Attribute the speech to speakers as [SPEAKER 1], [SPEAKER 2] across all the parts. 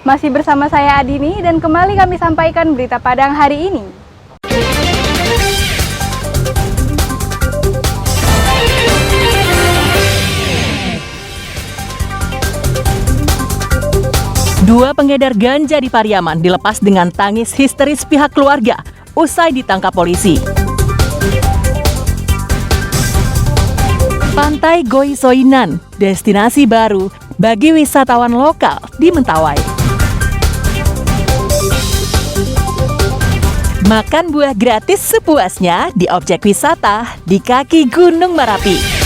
[SPEAKER 1] Masih bersama saya Adini dan kembali kami sampaikan berita Padang hari ini. Dua pengedar ganja di Pariaman dilepas dengan tangis histeris pihak keluarga usai ditangkap polisi. Pantai Goi Soinan, destinasi baru bagi wisatawan lokal di Mentawai. Makan buah gratis sepuasnya di objek wisata di kaki Gunung Merapi.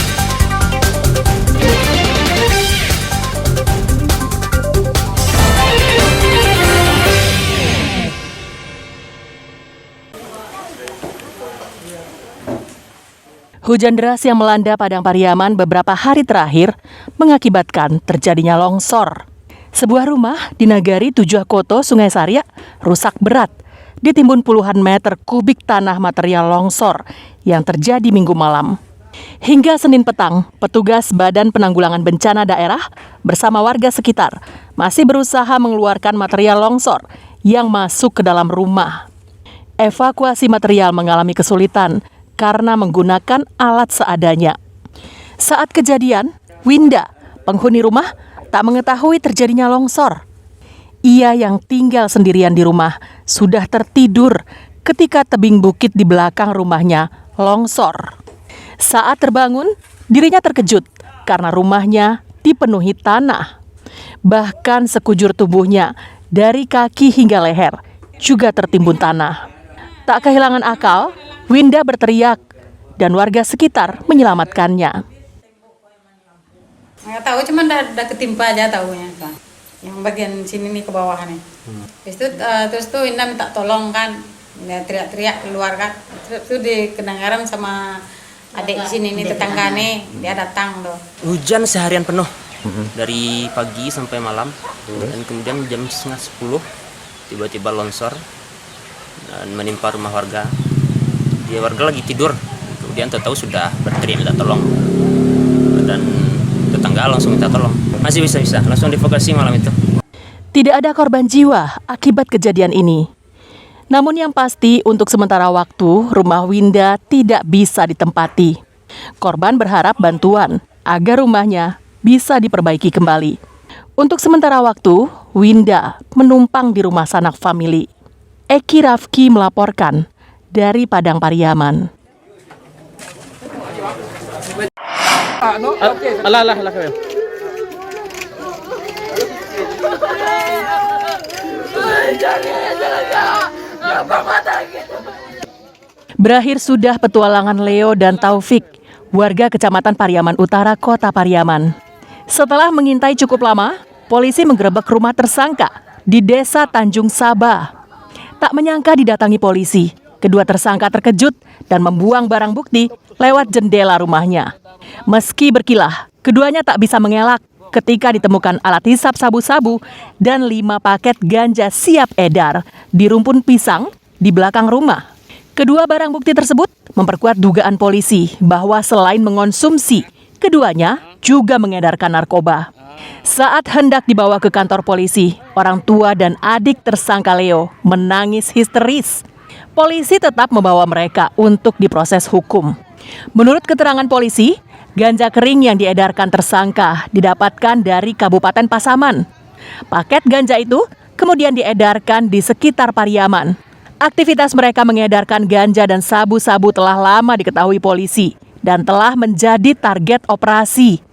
[SPEAKER 1] Hujan deras yang melanda Padang Pariaman beberapa hari terakhir mengakibatkan terjadinya longsor. Sebuah rumah di Nagari Tujuh-Koto, Sungai Saria rusak berat, ditimbun puluhan meter kubik tanah material longsor yang terjadi Minggu malam. Hingga Senin petang, petugas Badan Penanggulangan Bencana Daerah bersama warga sekitar masih berusaha mengeluarkan material longsor yang masuk ke dalam rumah. Evakuasi material mengalami kesulitan karena menggunakan alat seadanya. Saat kejadian, Winda, penghuni rumah, tak mengetahui terjadinya longsor. Ia yang tinggal sendirian di rumah sudah tertidur ketika tebing bukit di belakang rumahnya longsor. Saat terbangun, dirinya terkejut karena rumahnya dipenuhi tanah. Bahkan sekujur tubuhnya dari kaki hingga leher juga tertimbun tanah. Tak kehilangan akal, Winda berteriak dan warga sekitar menyelamatkannya.
[SPEAKER 2] Nggak tahu, cuman udah ketimpa aja tahunya. Yang bagian sini nih ke bawah nih. Terus tuh Winda minta tolong kan, dia teriak-teriak keluar kan. Terus tuh dikedengaran sama adik di sini nih, tetangga nih, dia datang tuh.
[SPEAKER 3] Hujan seharian penuh dari pagi sampai malam, dan kemudian jam 9:30 tiba-tiba longsor dan menimpa rumah warga. Dia warga lagi tidur, kemudian tahu sudah berteriak minta tolong, dan tetangga langsung minta tolong. Masih bisa langsung dievakuasi malam itu.
[SPEAKER 1] Tidak ada korban jiwa akibat kejadian ini. Namun yang pasti untuk sementara waktu rumah Winda tidak bisa ditempati. Korban berharap bantuan agar rumahnya bisa diperbaiki kembali. Untuk sementara waktu, Winda menumpang di rumah sanak famili. Eki Rafki melaporkan dari Padang Pariaman. Berakhir sudah petualangan Leo dan Taufik, warga Kecamatan Pariaman Utara, Kota Pariaman. Setelah mengintai cukup lama, polisi menggerebek rumah tersangka di Desa Tanjung Sabah. Tak menyangka didatangi polisi, kedua tersangka terkejut dan membuang barang bukti lewat jendela rumahnya. Meski berkilah, keduanya tak bisa mengelak ketika ditemukan alat hisap sabu-sabu dan 5 paket ganja siap edar di rumpun pisang di belakang rumah. Kedua barang bukti tersebut memperkuat dugaan polisi bahwa selain mengonsumsi, keduanya juga mengedarkan narkoba. Saat hendak dibawa ke kantor polisi, orang tua dan adik tersangka Leo menangis histeris. Polisi tetap membawa mereka untuk diproses hukum. Menurut keterangan polisi, ganja kering yang diedarkan tersangka didapatkan dari Kabupaten Pasaman. Paket ganja itu kemudian diedarkan di sekitar Pariaman. Aktivitas mereka mengedarkan ganja dan sabu-sabu telah lama diketahui polisi dan telah menjadi target operasi.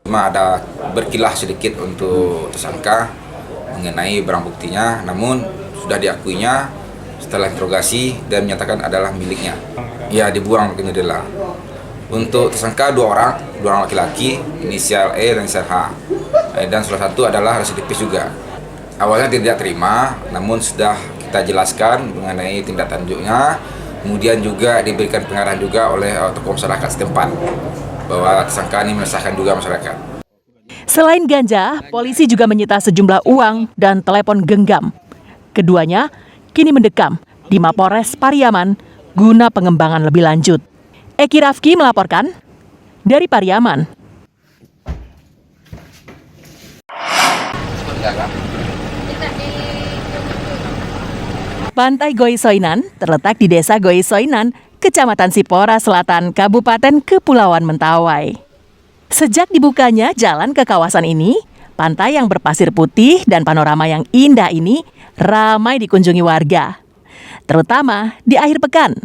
[SPEAKER 4] Cuma ada berkilah sedikit untuk tersangka mengenai barang buktinya, namun sudah diakuinya setelah interogasi dan menyatakan adalah miliknya. Ya, dibuang ke jendela. Untuk tersangka dua orang laki-laki, inisial E dan inisial H. Dan salah satu adalah residivis juga. Awalnya tidak terima, namun sudah kita jelaskan mengenai tindak lanjutnya. Kemudian juga diberikan pengarahan juga oleh tokoh masyarakat setempat bahwa tersangka ini meresahkan juga masyarakat.
[SPEAKER 1] Selain ganja, polisi juga menyita sejumlah uang dan telepon genggam. Keduanya kini mendekam di Mapolres Pariaman guna pengembangan lebih lanjut. Eki Rafki melaporkan dari Pariaman. Pantai Goisoinan terletak di Desa Goisoinan, Kecamatan Sipora Selatan, Kabupaten Kepulauan Mentawai. Sejak dibukanya jalan ke kawasan ini, pantai yang berpasir putih dan panorama yang indah ini ramai dikunjungi warga, terutama di akhir pekan.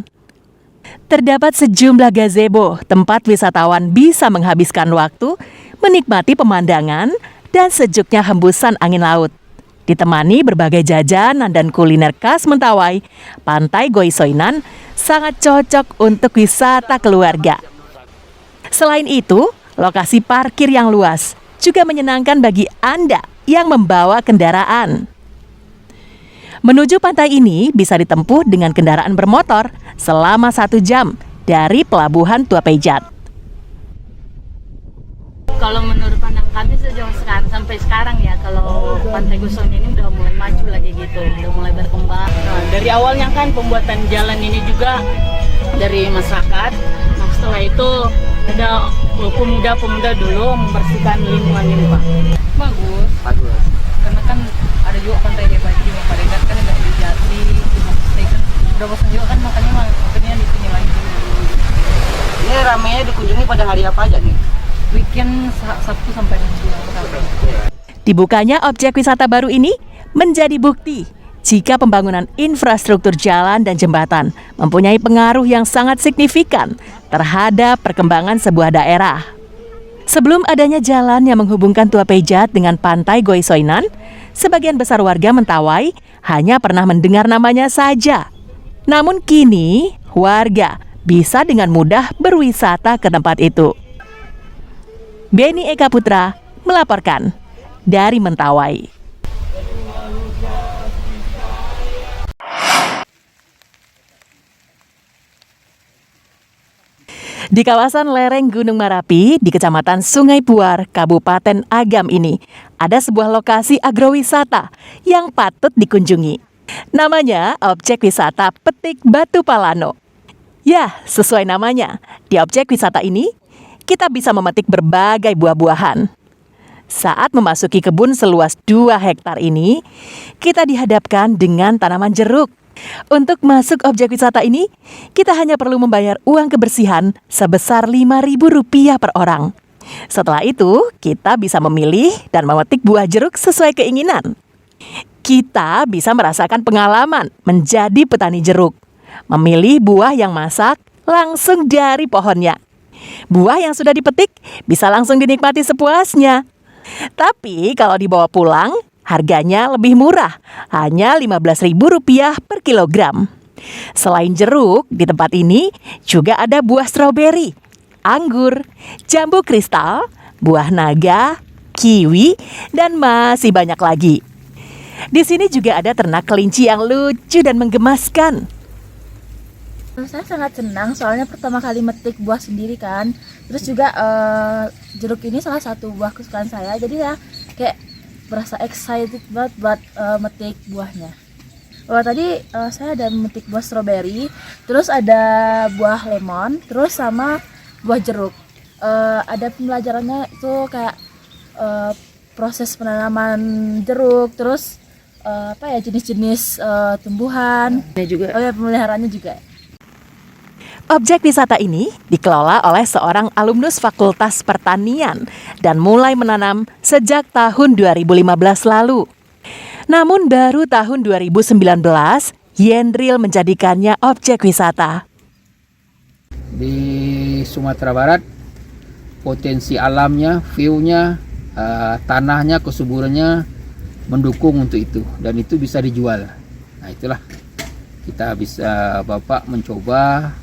[SPEAKER 1] Terdapat sejumlah gazebo tempat wisatawan bisa menghabiskan waktu, menikmati pemandangan dan sejuknya hembusan angin laut. Ditemani berbagai jajanan dan kuliner khas Mentawai, Pantai Goisoinan sangat cocok untuk wisata keluarga. Selain itu, lokasi parkir yang luas juga menyenangkan bagi Anda yang membawa kendaraan. Menuju pantai ini bisa ditempuh dengan kendaraan bermotor selama 1 jam dari Pelabuhan Tuapejat.
[SPEAKER 5] Kalau menurut pandang kami sejauh sekarang sampai sekarang ya, kalau Pantai Goisoinan ini udah mulai maju lagi gitu, udah mulai berkembang. Nah, dari awalnya kan pembuatan jalan ini juga dari masyarakat. Nah, setelah itu ada pemuda-pemuda dulu membersihkan lingkungan ini, Pak. Bagus. Karena kan ada juga pantai hebat di Maparegat, kan ada di Jati, di Maksudnya kan udah bosan juga kan, makanya di sini lagi.
[SPEAKER 6] Ini ramainya dikunjungi pada hari apa aja nih?
[SPEAKER 5] Weekend Sabtu sampai Minggu.
[SPEAKER 1] Dibukanya objek wisata baru ini menjadi bukti jika pembangunan infrastruktur jalan dan jembatan mempunyai pengaruh yang sangat signifikan terhadap perkembangan sebuah daerah. Sebelum adanya jalan yang menghubungkan Tuapejat dengan Pantai Goisoinan, sebagian besar warga Mentawai hanya pernah mendengar namanya saja. Namun kini, warga bisa dengan mudah berwisata ke tempat itu. Beni Eka Putra melaporkan dari Mentawai. Di kawasan lereng Gunung Marapi di Kecamatan Sungai Puar, Kabupaten Agam ini, ada sebuah lokasi agrowisata yang patut dikunjungi. Namanya objek wisata Petik Batu Palano. Ya, sesuai namanya, di objek wisata ini kita bisa memetik berbagai buah-buahan. Saat memasuki kebun seluas 2 hektar ini, kita dihadapkan dengan tanaman jeruk. Untuk masuk objek wisata ini, kita hanya perlu membayar uang kebersihan sebesar Rp5.000 per orang. Setelah itu, kita bisa memilih dan memetik buah jeruk sesuai keinginan. Kita bisa merasakan pengalaman menjadi petani jeruk, memilih buah yang masak langsung dari pohonnya. Buah yang sudah dipetik bisa langsung dinikmati sepuasnya. Tapi kalau dibawa pulang, harganya lebih murah, hanya Rp15.000 per kilogram. Selain jeruk, di tempat ini juga ada buah stroberi, anggur, jambu kristal, buah naga, kiwi, dan masih banyak lagi. Di sini juga ada ternak kelinci yang lucu dan menggemaskan.
[SPEAKER 7] Saya sangat senang soalnya pertama kali metik buah sendiri kan. Terus juga jeruk ini salah satu buah kesukaan saya. Jadi ya kayak berasa excited banget buat metik buahnya. Tadi saya ada metik buah stroberi, terus ada buah lemon, terus sama buah jeruk. Ada pembelajarannya itu kayak proses penanaman jeruk, terus jenis-jenis tumbuhan.
[SPEAKER 5] Juga.
[SPEAKER 7] Pemeliharaannya juga.
[SPEAKER 1] Objek wisata ini dikelola oleh seorang alumnus Fakultas Pertanian dan mulai menanam sejak tahun 2015 lalu. Namun baru tahun 2019, Yendril menjadikannya objek wisata.
[SPEAKER 6] Di Sumatera Barat, potensi alamnya, view-nya, tanahnya, kesuburannya mendukung untuk itu. Dan itu bisa dijual. Nah itulah, kita bisa Bapak mencoba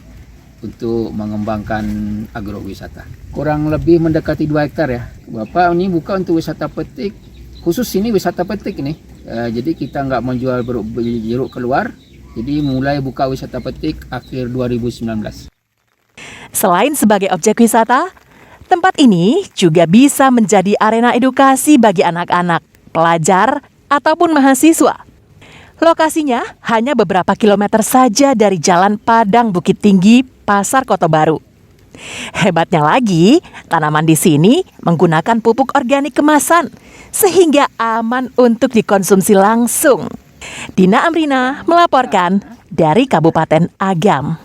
[SPEAKER 6] untuk mengembangkan agrowisata. Kurang lebih mendekati 2 hektar ya. Bapak ini buka untuk wisata petik, khusus ini wisata petik nih. Jadi kita nggak menjual jeruk keluar, jadi mulai buka wisata petik akhir 2019.
[SPEAKER 1] Selain sebagai objek wisata, tempat ini juga bisa menjadi arena edukasi bagi anak-anak, pelajar, ataupun mahasiswa. Lokasinya hanya beberapa kilometer saja dari Jalan Padang Bukit Tinggi, Pasar Kota Baru. Hebatnya lagi, tanaman di sini menggunakan pupuk organik kemasan, sehingga aman untuk dikonsumsi langsung. Dina Amrina melaporkan dari Kabupaten Agam.